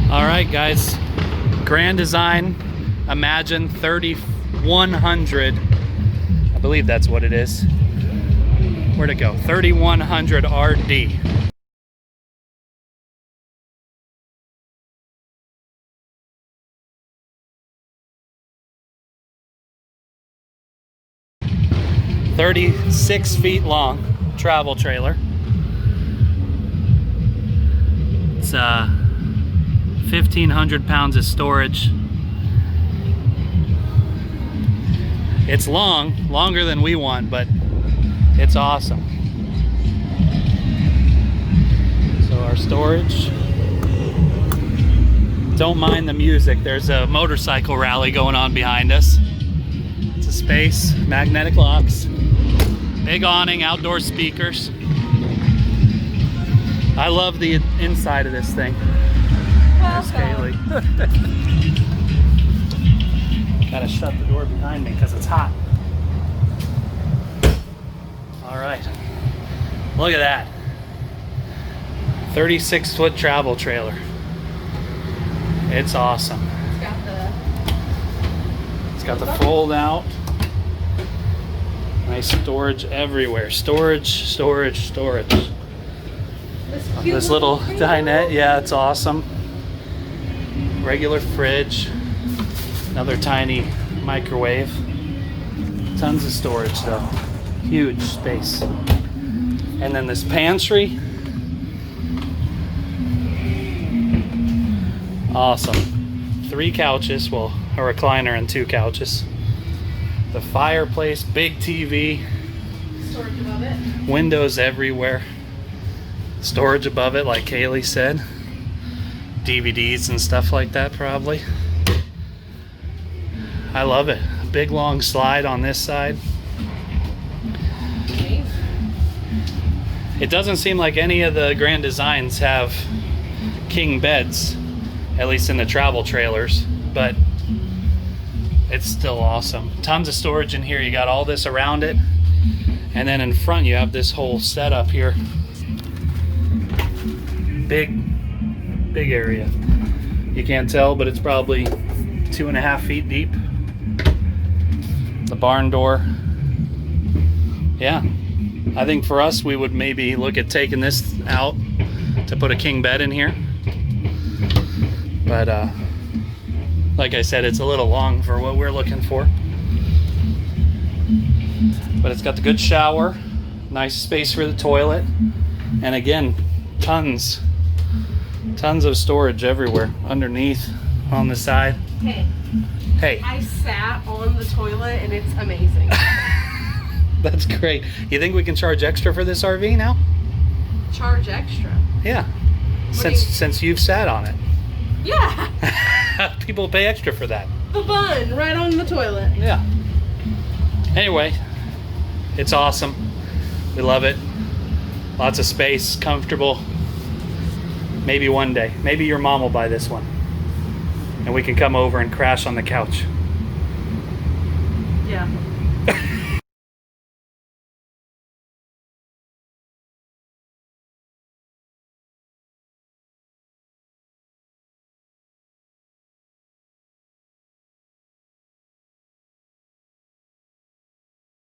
All right, guys. Grand Design Imagine 3100. I believe that's what it is. Where'd it go? 3100 RD. "36 feet long travel trailer. It's 1,500 pounds of storage. It's longer than we want, but it's awesome. So our storage. Don't mind the music. There's a motorcycle rally going on behind us. It's a space, magnetic locks, big awning, outdoor speakers. I love the inside of this thing. There's Kaylee. Gotta shut the door behind me because it's hot. All right, look at that. 36-foot travel trailer. It's awesome. It's got the fold out. Nice storage everywhere. Storage. This little dinette, yeah, it's awesome. Regular fridge. Another tiny microwave. Tons of storage though. Huge space. And then this pantry. Awesome. 3 couches, well, a recliner and 2 couches. The fireplace, big TV. Storage above it. Windows everywhere. Storage above it, like Kaylee said. DVDs and stuff like that, probably. I love it. A big long slide on this side. Okay. It doesn't seem like any of the Grand Designs have king beds, at least in the travel trailers, but it's still awesome. Tons of storage in here. You got all this around it, and then in front you have this whole setup here. Big area. You can't tell, but it's probably 2.5 feet deep. The barn door. Yeah, I think for us, we would maybe look at taking this out to put a king bed in here. But like I said, it's a little long for what we're looking for. But it's got the good shower, nice space for the toilet, and again, tons of storage everywhere, underneath, on the side. Hey. I sat on the toilet and it's amazing. That's great. You think we can charge extra for this RV now? Charge extra? Yeah. Since you've sat on it. Yeah. People pay extra for that. The bun right on the toilet. Yeah. Anyway, it's awesome. We love it. Lots of space, comfortable. Maybe one day. Maybe your mom will buy this one. And we can come over and crash on the couch. Yeah.